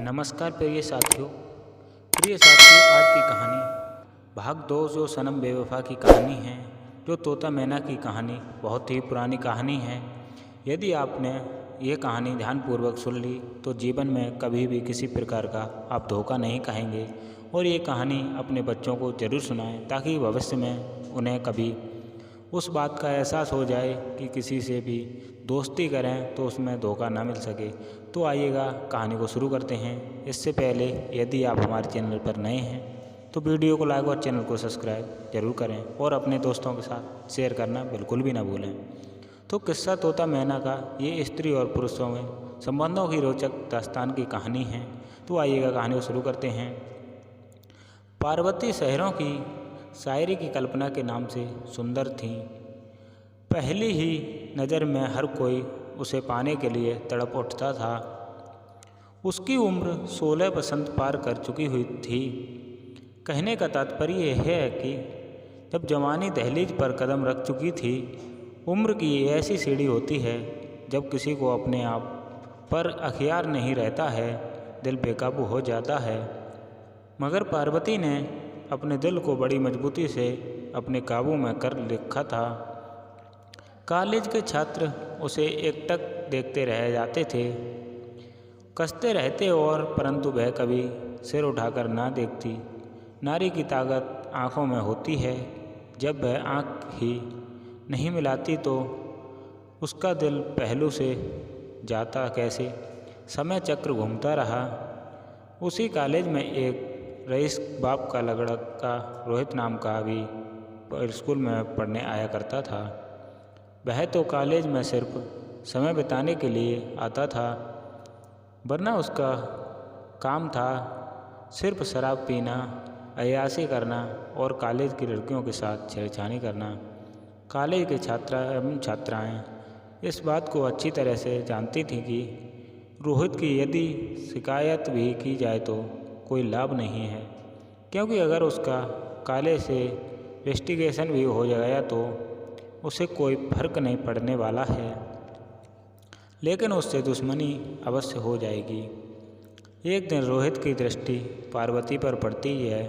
नमस्कार प्रिय साथियों, आज की कहानी भाग 2 जो सनम बेवफा की कहानी है, जो तोता मैना की कहानी बहुत ही पुरानी कहानी है। यदि आपने ये कहानी ध्यानपूर्वक सुन ली तो जीवन में कभी भी किसी प्रकार का आप धोखा नहीं खाएंगे। और ये कहानी अपने बच्चों को ज़रूर सुनाएं ताकि भविष्य में उन्हें कभी उस बात का एहसास हो जाए कि किसी से भी दोस्ती करें तो उसमें धोखा ना मिल सके। तो आइएगा कहानी को शुरू करते हैं। इससे पहले यदि आप हमारे चैनल पर नए हैं तो वीडियो को लाइक और चैनल को सब्सक्राइब जरूर करें और अपने दोस्तों के साथ शेयर करना बिल्कुल भी ना भूलें। तो किस्सा तोता मैना का ये स्त्री और पुरुषों में संबंधों की रोचक दास्तान की कहानी है। तो आइएगा कहानी को शुरू करते हैं। पार्वती शहरों की शायरी की कल्पना के नाम से सुंदर थीं। पहली ही नज़र में हर कोई उसे पाने के लिए तड़प उठता था। उसकी उम्र 16 बसंत पार कर चुकी हुई थी। कहने का तात्पर्य यह है कि जब जवानी दहलीज पर कदम रख चुकी थी। उम्र की ऐसी सीढ़ी होती है जब किसी को अपने आप पर अख्तियार नहीं रहता है, दिल बेकाबू हो जाता है। मगर पार्वती ने अपने दिल को बड़ी मजबूती से अपने काबू में कर रखा था। कॉलेज के छात्र उसे एकटक देखते रह जाते थे, कसते रहते और परंतु वह कभी सिर उठाकर ना देखती। नारी की ताकत आँखों में होती है। जब वह आँख ही नहीं मिलाती तो उसका दिल पहलू से जाता कैसे। समय चक्र घूमता रहा। उसी कॉलेज में एक रईस बाप का लड़का रोहित नाम का भी स्कूल में पढ़ने आया करता था। वह तो कॉलेज में सिर्फ समय बिताने के लिए आता था, वरना उसका काम था सिर्फ शराब पीना, अय्याशी करना और कॉलेज की लड़कियों के साथ छेड़छाड़ी करना। कॉलेज के छात्र एवं छात्राएँ इस बात को अच्छी तरह से जानती थी कि रोहित की यदि शिकायत भी की जाए तो कोई लाभ नहीं है, क्योंकि अगर उसका कॉलेज से इन्वेस्टिगेशन भी हो गया तो उसे कोई फर्क नहीं पड़ने वाला है, लेकिन उससे दुश्मनी अवश्य हो जाएगी। एक दिन रोहित की दृष्टि पार्वती पर पड़ती है।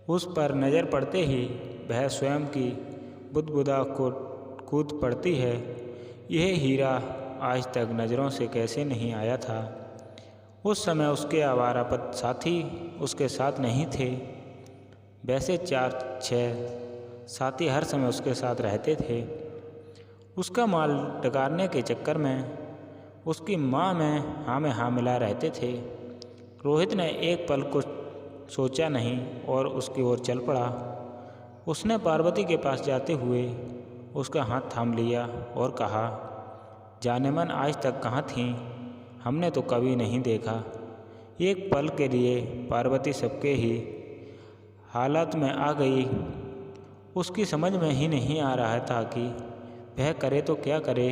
उस पर नज़र पड़ते ही वह स्वयं की बुदबुदा को कूद पड़ती है। यह हीरा आज तक नज़रों से कैसे नहीं आया था। उस समय उसके आवारापद साथी उसके साथ नहीं थे। वैसे 4-6 साथी हर समय उसके साथ रहते थे। उसका माल डकारने के चक्कर में उसकी माँ में हाँ मिला रहते थे। रोहित ने एक पल कुछ सोचा नहीं और उसकी ओर चल पड़ा। उसने पार्वती के पास जाते हुए उसका हाथ थाम लिया और कहा, जानेमन आज तक कहाँ थीं? हमने तो कभी नहीं देखा। एक पल के लिए पार्वती सबके ही हालत में आ गई। उसकी समझ में ही नहीं आ रहा था कि वह करे तो क्या करे।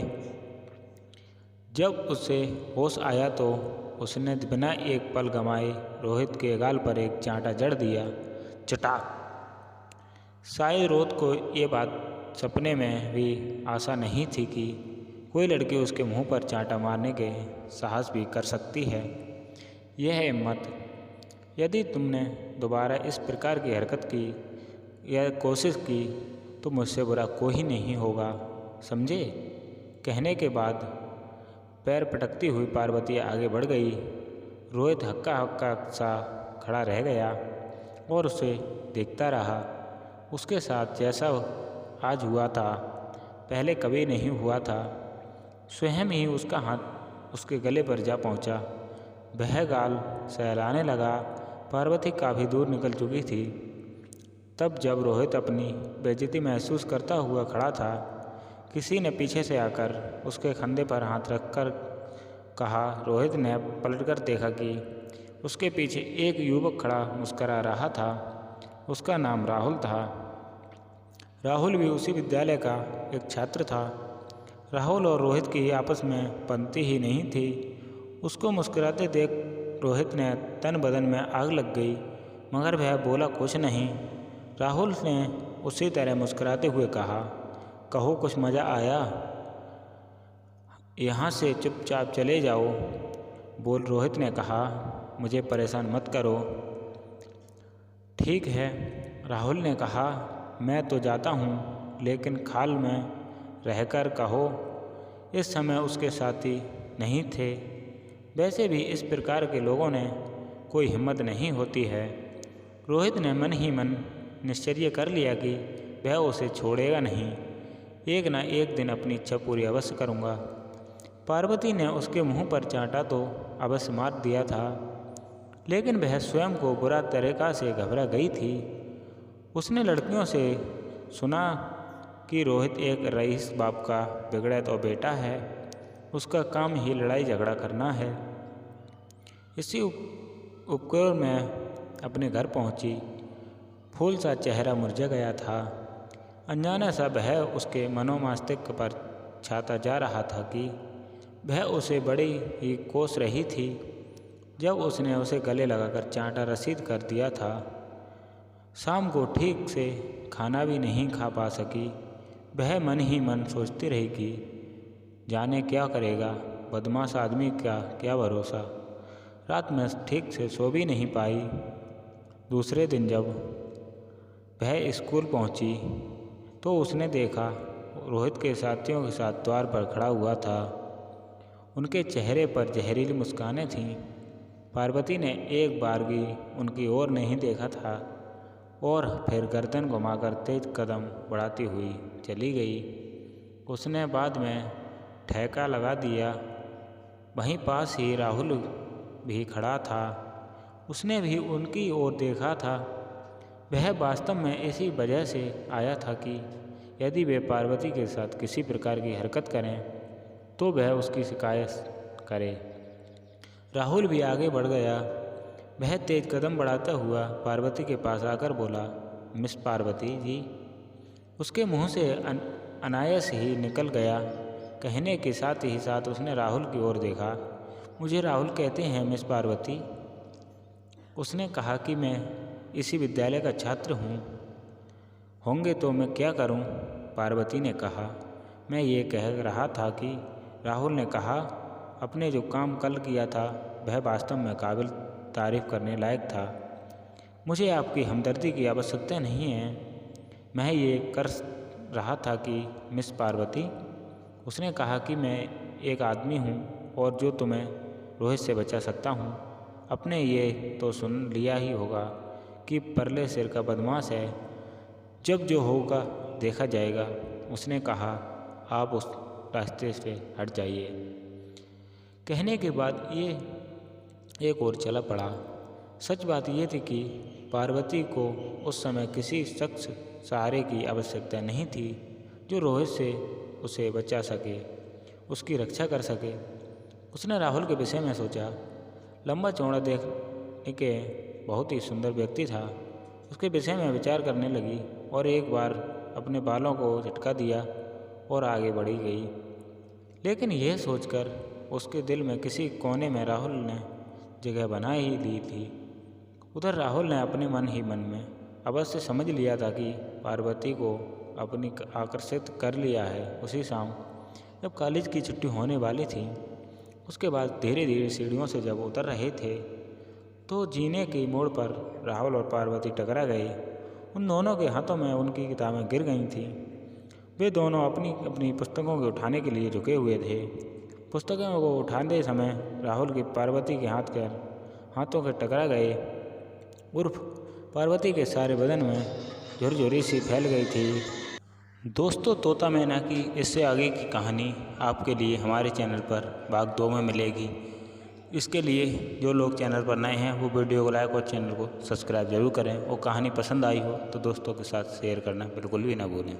जब उसे होश आया तो उसने बिना एक पल गंवाए रोहित के गाल पर एक चांटा जड़ दिया, चटाक। शायद रोहित को ये बात सपने में भी आशा नहीं थी कि कोई लड़की उसके मुंह पर चांटा मारने के साहस भी कर सकती है। यह है हिम्मत। यदि तुमने दोबारा इस प्रकार की हरकत की या कोशिश की तो मुझसे बुरा कोई नहीं होगा, समझे? कहने के बाद पैर पटकती हुई पार्वती आगे बढ़ गई। रोहित हक्का हक्का सा खड़ा रह गया और उसे देखता रहा। उसके साथ जैसा आज हुआ था पहले कभी नहीं हुआ था। स्वयं ही उसका हाथ उसके गले पर जा पहुंचा। वह गाल सहलाने लगा। पार्वती काफ़ी दूर निकल चुकी थी। तब जब रोहित अपनी बेइज्जती महसूस करता हुआ खड़ा था, किसी ने पीछे से आकर उसके कंधे पर हाथ रखकर कहा। रोहित ने पलटकर देखा कि उसके पीछे एक युवक खड़ा मुस्करा रहा था। उसका नाम राहुल था। राहुल भी उसी विद्यालय का एक छात्र था। राहुल और रोहित की आपस में बनती ही नहीं थी। उसको मुस्कुराते देख रोहित ने तन बदन में आग लग गई, मगर वह बोला कुछ नहीं। राहुल ने उसी तरह मुस्कुराते हुए कहा, कहो कुछ मज़ा आया? यहाँ से चुपचाप चले जाओ। रोहित ने कहा, मुझे परेशान मत करो। ठीक है, राहुल ने कहा, मैं तो जाता हूँ, लेकिन खाल में रहकर कहो। इस समय उसके साथी नहीं थे। वैसे भी इस प्रकार के लोगों ने कोई हिम्मत नहीं होती है। रोहित ने मन ही मन निश्चय कर लिया कि वह उसे छोड़ेगा नहीं। एक न एक दिन अपनी इच्छा पूरी अवश्य करूँगा। पार्वती ने उसके मुंह पर चांटा तो अवश्य मार दिया था, लेकिन वह स्वयं को बुरा तरीका से घबरा गई थी। उसने लड़कियों से सुना कि रोहित एक रईस बाप का बिगड़ा तो बेटा है, उसका काम ही लड़ाई झगड़ा करना है। इसी उपक्रम में अपने घर पहुंची। फूल सा चेहरा मुरझा गया था। अनजाना सा वह उसके मनोमस्तिष्क पर छाता जा रहा था कि वह उसे बड़ी ही कोस रही थी। जब उसने उसे गले लगाकर चांटा रसीद कर दिया था, शाम को ठीक से खाना भी नहीं खा पा सकी। वह मन ही मन सोचती रही कि जाने क्या करेगा, बदमाश आदमी का क्या भरोसा। रात में ठीक से सो भी नहीं पाई। दूसरे दिन जब वह स्कूल पहुंची तो उसने देखा रोहित के साथियों के साथ द्वार पर खड़ा हुआ था। उनके चेहरे पर जहरीली मुस्कानें थीं। पार्वती ने एक बार भी उनकी ओर नहीं देखा था और फिर गर्दन घुमाकर तेज कदम बढ़ाती हुई चली गई। उसने बाद में ठेका लगा दिया। वहीं पास ही राहुल भी खड़ा था। उसने भी उनकी ओर देखा था। वह वास्तव में इसी वजह से आया था कि यदि वे पार्वती के साथ किसी प्रकार की हरकत करें तो वह उसकी शिकायत करे। राहुल भी आगे बढ़ गया। वह तेज कदम बढ़ाता हुआ पार्वती के पास आकर बोला, मिस पार्वती जी। उसके मुंह से अनायास ही निकल गया। कहने के साथ ही साथ उसने राहुल की ओर देखा। मुझे राहुल कहते हैं मिस पार्वती। उसने कहा कि मैं इसी विद्यालय का छात्र होंगे तो मैं क्या करूं? पार्वती ने कहा, मैं ये कह रहा था कि राहुल ने कहा, अपने जो काम कल किया था वह वास्तव में काबिल तारीफ करने लायक था। मुझे आपकी हमदर्दी की आवश्यकता नहीं है। मैं ये कर रहा था कि मिस पार्वती, उसने कहा कि मैं एक आदमी हूँ और जो तुम्हें रोहित से बचा सकता हूँ। अपने ये तो सुन लिया ही होगा कि परले सिर का बदमाश है। जब जो होगा देखा जाएगा। उसने कहा, आप उस रास्ते से हट जाइए। कहने के बाद ये एक और चला पड़ा। सच बात यह थी कि पार्वती को उस समय किसी शख्स सहारे की आवश्यकता नहीं थी जो रोहित से उसे बचा सके, उसकी रक्षा कर सके। उसने राहुल के विषय में सोचा। लंबा चौड़ा देखने के बहुत ही सुंदर व्यक्ति था। उसके विषय में विचार करने लगी और एक बार अपने बालों को झटका दिया और आगे बढ़ी गई। लेकिन यह सोचकर उसके दिल में किसी कोने में राहुल ने जगह बना ही ली थी। उधर राहुल ने अपने मन ही मन में अवश्य समझ लिया था कि पार्वती को अपनी आकर्षित कर लिया है। उसी शाम जब कॉलेज की छुट्टी होने वाली थी, उसके बाद धीरे धीरे सीढ़ियों से जब उतर रहे थे तो जीने के मोड़ पर राहुल और पार्वती टकरा गए। उन दोनों के हाथों में उनकी किताबें गिर गई थीं। वे दोनों अपनी अपनी पुस्तकों को उठाने के लिए झुके हुए थे। पुस्तकों को उठाते समय राहुल की पार्वती के हाथों के टकरा गए। उर्फ पार्वती के सारे बदन में झुरझुरी सी फैल गई थी। दोस्तों, तोता मैना की इससे आगे की कहानी आपके लिए हमारे चैनल पर भाग 2 में मिलेगी। इसके लिए जो लोग चैनल पर नए हैं वो वीडियो को लाइक और चैनल को सब्सक्राइब जरूर करें और कहानी पसंद आई हो तो दोस्तों के साथ शेयर करना बिल्कुल भी ना भूलें।